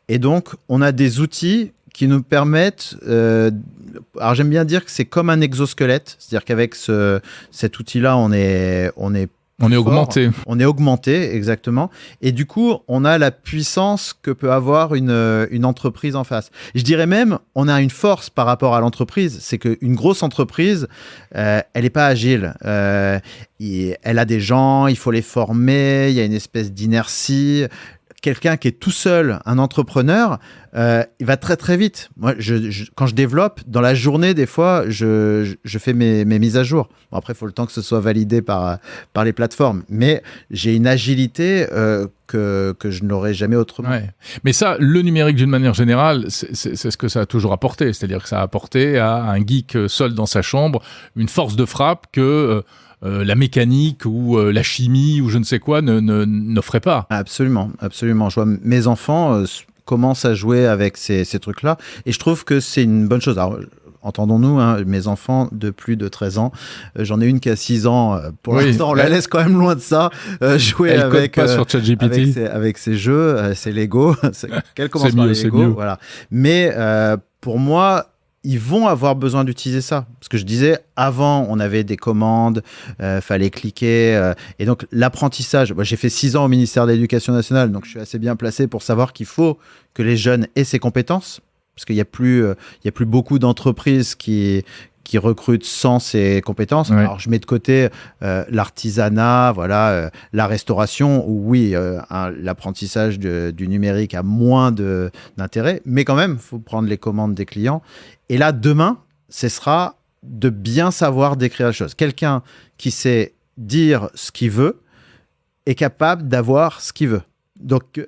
Et donc, on a des outils qui nous permettent... alors, j'aime bien dire que c'est comme un exosquelette. C'est-à-dire qu'avec cet outil-là, on est augmenté. On est augmenté, exactement. Et du coup, on a la puissance que peut avoir une entreprise en face. Je dirais même, on a une force par rapport à l'entreprise. C'est qu'une grosse entreprise, elle n'est pas agile. Elle a des gens, il faut les former, il y a une espèce d'inertie. Quelqu'un qui est tout seul, un entrepreneur, il va très très vite. Moi, quand je développe, dans la journée, des fois, je fais mes mises à jour. Bon, après, il faut le temps que ce soit validé par les plateformes. Mais j'ai une agilité que je n'aurais jamais autrement. Ouais. Mais ça, le numérique d'une manière générale, c'est ce que ça a toujours apporté. C'est-à-dire que ça a apporté à un geek seul dans sa chambre une force de frappe que... la mécanique ou la chimie ou je ne sais quoi n'offrait pas. Absolument, absolument. Je vois mes enfants commencent à jouer avec ces trucs-là et je trouve que c'est une bonne chose. Alors, entendons-nous, hein, mes enfants de plus de 13 ans, j'en ai une qui a 6 ans. Pour l'instant, on la laisse quand même loin de ça. Jouer elle avec, code pas sur ChatGPT. avec ses jeux, c'est Lego. Qu'elle commence par les Lego. Voilà. Mais pour moi, ils vont avoir besoin d'utiliser ça. Parce que je disais, avant, on avait des commandes, fallait cliquer. Et donc, l'apprentissage, j'ai fait 6 ans au ministère de l'Éducation nationale, donc je suis assez bien placé pour savoir qu'il faut que les jeunes aient ces compétences. Parce qu'il n'y a plus beaucoup d'entreprises qui recrutent sans ces compétences. Ouais. Alors, je mets de côté l'artisanat, voilà, la restauration, où oui, l'apprentissage du numérique a moins d'intérêt, mais quand même, il faut prendre les commandes des clients. Et là, demain, ce sera de bien savoir décrire la chose. Quelqu'un qui sait dire ce qu'il veut est capable d'avoir ce qu'il veut. Donc,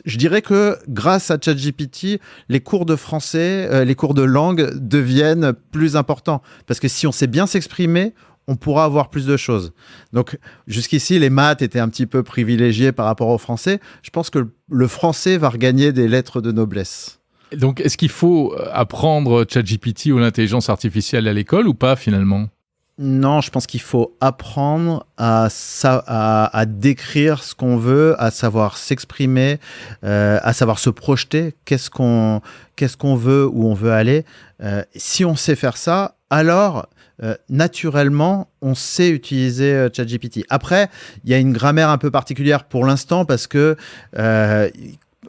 je dirais que grâce à ChatGPT, les cours de français, les cours de langue deviennent plus importants. Parce que si on sait bien s'exprimer, on pourra avoir plus de choses. Donc, jusqu'ici, les maths étaient un petit peu privilégiées par rapport au français. Je pense que le français va regagner des lettres de noblesse. Donc, est-ce qu'il faut apprendre ChatGPT ou l'intelligence artificielle à l'école ou pas, finalement ? Non, je pense qu'il faut apprendre à décrire ce qu'on veut, à savoir s'exprimer, à savoir se projeter. Qu'est-ce qu'on veut, où on veut aller. Si on sait faire ça, alors naturellement, on sait utiliser ChatGPT. Après, il y a une grammaire un peu particulière pour l'instant parce que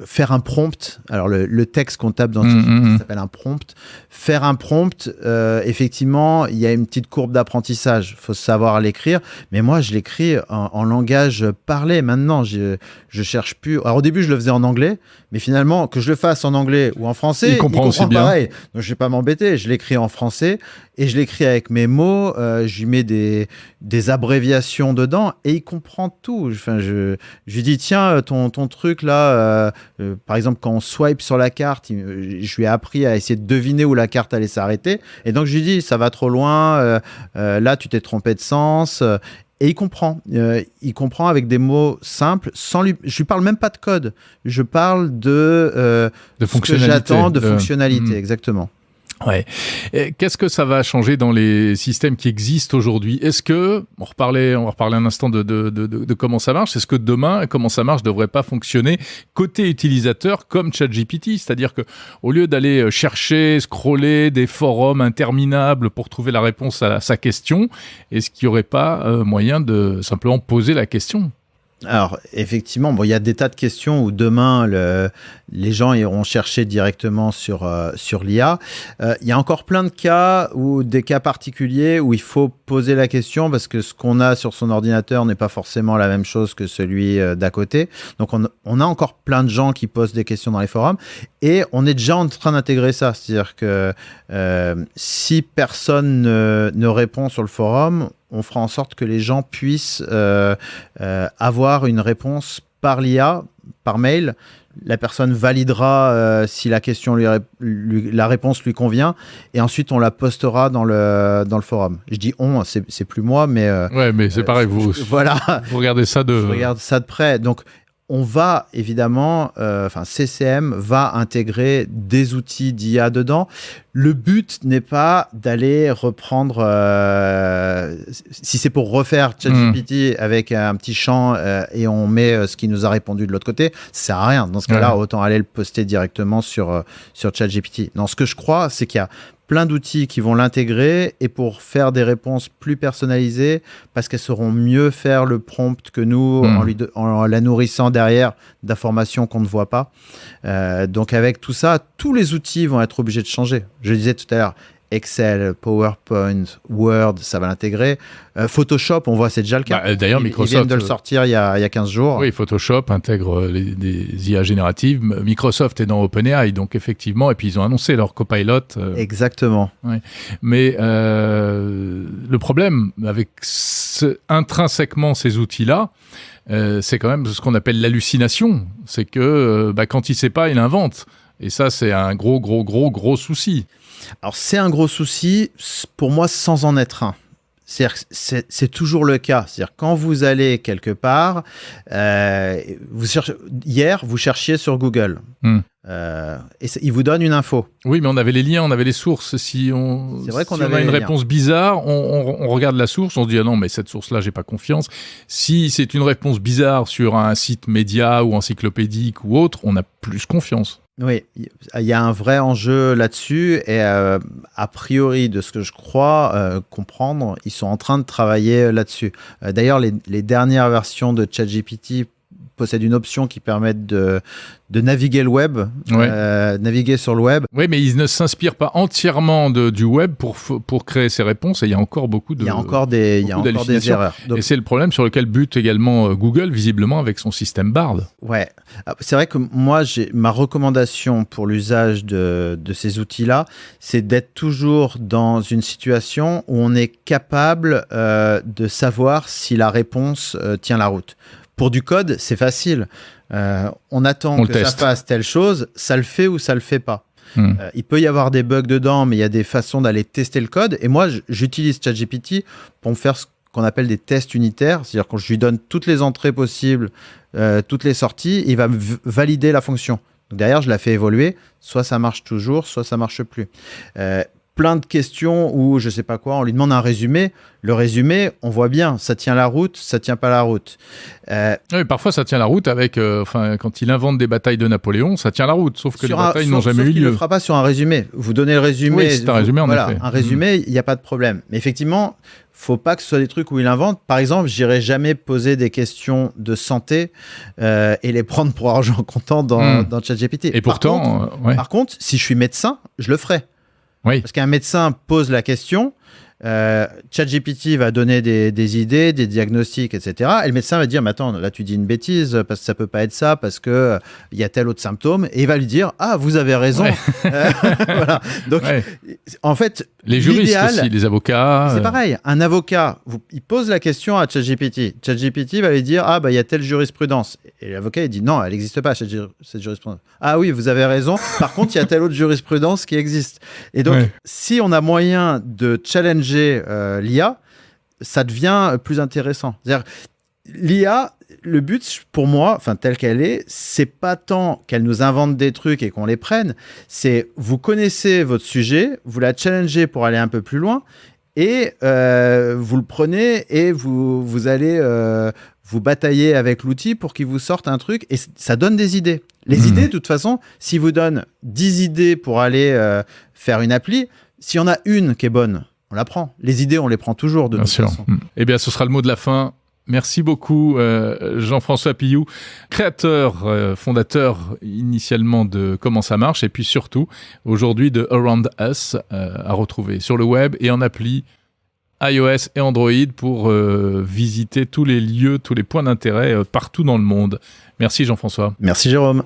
faire un prompt, alors le texte qu'on tape dans ChatGPT s'appelle un prompt. Faire un prompt, effectivement, il y a une petite courbe d'apprentissage. Il faut savoir l'écrire. Mais moi, je l'écris en langage parlé. Maintenant, je cherche plus. Alors, au début, je le faisais en anglais. Mais finalement, que je le fasse en anglais ou en français, il comprend aussi pareil. Bien. Donc, je ne vais pas m'embêter. Je l'écris en français et je l'écris avec mes mots. Je lui mets des abréviations dedans et il comprend tout. Enfin, je lui dis, tiens, ton truc là, par exemple, quand on swipe sur la carte, je lui ai appris à essayer de deviner où la carte allait s'arrêter. Et donc, je lui dis, ça va trop loin. Là, tu t'es trompé de sens. Et il comprend. Il comprend avec des mots simples. Je lui parle même pas de code. Je parle de fonctionnalité. Ce que j'attends de fonctionnalité, exactement. Ouais. Et qu'est-ce que ça va changer dans les systèmes qui existent aujourd'hui ? Est-ce que, on va reparler un instant de comment ça marche, est-ce que demain, comment ça marche devrait pas fonctionner côté utilisateur comme ChatGPT ? C'est-à-dire que au lieu d'aller chercher, scroller des forums interminables pour trouver la réponse à sa question, est-ce qu'il n'y aurait pas moyen de simplement poser la question ? Alors, effectivement, il y a des tas de questions où demain, les gens iront chercher directement sur l'IA. Il y a encore plein de cas, des cas particuliers où il faut poser la question parce que ce qu'on a sur son ordinateur n'est pas forcément la même chose que celui d'à côté. Donc, on a encore plein de gens qui posent des questions dans les forums et on est déjà en train d'intégrer ça. C'est-à-dire que si personne ne répond sur le forum, on fera en sorte que les gens puissent avoir une réponse par l'IA, par mail. La personne validera si la question la réponse lui convient, et ensuite on la postera dans le forum. Je dis on, c'est plus moi, mais ouais, mais c'est pareil, vous regardez ça je regarde ça de près. Donc on va évidemment, CCM va intégrer des outils d'IA dedans. Le but n'est pas d'aller reprendre, si c'est pour refaire ChatGPT avec un petit champ et on met ce qui nous a répondu de l'autre côté, ça sert à rien. Dans ce cas-là, autant aller le poster directement sur ChatGPT. Non, ce que je crois, c'est qu'il y a plein d'outils qui vont l'intégrer, et pour faire des réponses plus personnalisées, parce qu'elles sauront mieux faire le prompt que nous, en la nourrissant derrière d'informations qu'on ne voit pas. Donc avec tout ça, tous les outils vont être obligés de changer. Je le disais tout à l'heure, Excel, PowerPoint, Word, ça va l'intégrer. Photoshop, on voit, c'est déjà le cas. D'ailleurs, Microsoft... Ils viennent de le sortir il y a 15 jours. Oui, Photoshop intègre des IA génératives. Microsoft est dans OpenAI, donc effectivement, et puis ils ont annoncé leur Copilot. Exactement. Ouais. Mais le problème avec intrinsèquement ces outils-là, c'est quand même ce qu'on appelle l'hallucination. C'est que quand il ne sait pas, il invente. Et ça, c'est un gros souci. Alors, c'est un gros souci, pour moi, sans en être un. C'est toujours le cas. C'est-à-dire, quand vous allez quelque part, hier, vous cherchiez sur Google. Et il vous donne une info. Oui, mais on avait les liens, on avait les sources. C'est vrai qu'on avait une réponse bizarre, on regarde la source, on se dit « Ah non, mais cette source-là, j'ai pas confiance ». Si c'est une réponse bizarre sur un site média ou encyclopédique ou autre, on a plus confiance. Oui, il y a un vrai enjeu là-dessus, et a priori, de ce que je crois comprendre, ils sont en train de travailler là-dessus. D'ailleurs, les dernières versions de ChatGPT possèdent une option qui permet de naviguer le web, naviguer sur le web. Oui, mais ils ne s'inspirent pas entièrement du web pour créer ces réponses, et il y a encore beaucoup de... Il y a encore des erreurs. Donc... Et c'est le problème sur lequel bute également Google, visiblement, avec son système Bard. Ouais, c'est vrai que moi, ma recommandation pour l'usage de ces outils-là, c'est d'être toujours dans une situation où on est capable de savoir si la réponse tient la route. Pour du code, c'est facile. On attend que ça fasse telle chose, ça le fait ou ça le fait pas. Il peut y avoir des bugs dedans, mais il y a des façons d'aller tester le code. Et moi, j'utilise ChatGPT pour me faire ce qu'on appelle des tests unitaires. C'est-à-dire quand je lui donne toutes les entrées possibles, toutes les sorties, il va valider la fonction. Donc derrière, je la fais évoluer. Soit ça marche toujours, soit ça marche plus. Plein de questions où je sais pas quoi, on lui demande un résumé. Le résumé, on voit bien, ça tient la route, ça tient pas la route. Oui, parfois ça tient la route avec, quand il invente des batailles de Napoléon, ça tient la route, sauf que les batailles n'ont jamais eu lieu. Il ne le fera pas sur un résumé. Vous donnez le résumé. Oui, c'est un résumé en effet. Un résumé, il n'y a pas de problème. Mais effectivement, faut pas que ce soit des trucs où il invente. Par exemple, j'irai jamais poser des questions de santé et les prendre pour argent comptant dans ChatGPT. Et pourtant, par contre, si je suis médecin, je le ferai. Oui. Parce qu'un médecin pose la question, ChatGPT va donner des idées, des diagnostics, etc. Et le médecin va dire, mais attends, là tu dis une bêtise, parce que ça peut pas être ça, parce que il y a tel autre symptôme. Et il va lui dire, ah, vous avez raison. Voilà. Donc, en fait, les juristes aussi, les avocats. C'est pareil. Un avocat, il pose la question à ChatGPT. ChatGPT va lui dire, ah, bah, il y a telle jurisprudence. Et l'avocat, il dit, non, elle n'existe pas, cette jurisprudence. Ah oui, vous avez raison. Par contre, il y a telle autre jurisprudence qui existe. Et donc, si on a moyen de challenger l'IA, ça devient plus intéressant. C'est-à-dire, l'IA, le but pour moi, enfin telle qu'elle est, c'est pas tant qu'elle nous invente des trucs et qu'on les prenne, c'est vous connaissez votre sujet, vous la challengez pour aller un peu plus loin et vous le prenez et vous allez vous batailler avec l'outil pour qu'il vous sorte un truc et ça donne des idées. Les idées, de toute façon, s'il vous donne 10 idées pour aller faire une appli, s'il y en a une qui est bonne, on la prend. Les idées, on les prend toujours de toute façon. Eh bien, ce sera le mot de la fin. Merci beaucoup, Jean-François Pillou, créateur, fondateur initialement de Comment ça marche, et puis surtout, aujourd'hui, de Around Us, à retrouver sur le web et en appli iOS et Android pour visiter tous les lieux, tous les points d'intérêt partout dans le monde. Merci, Jean-François. Merci, Jérôme.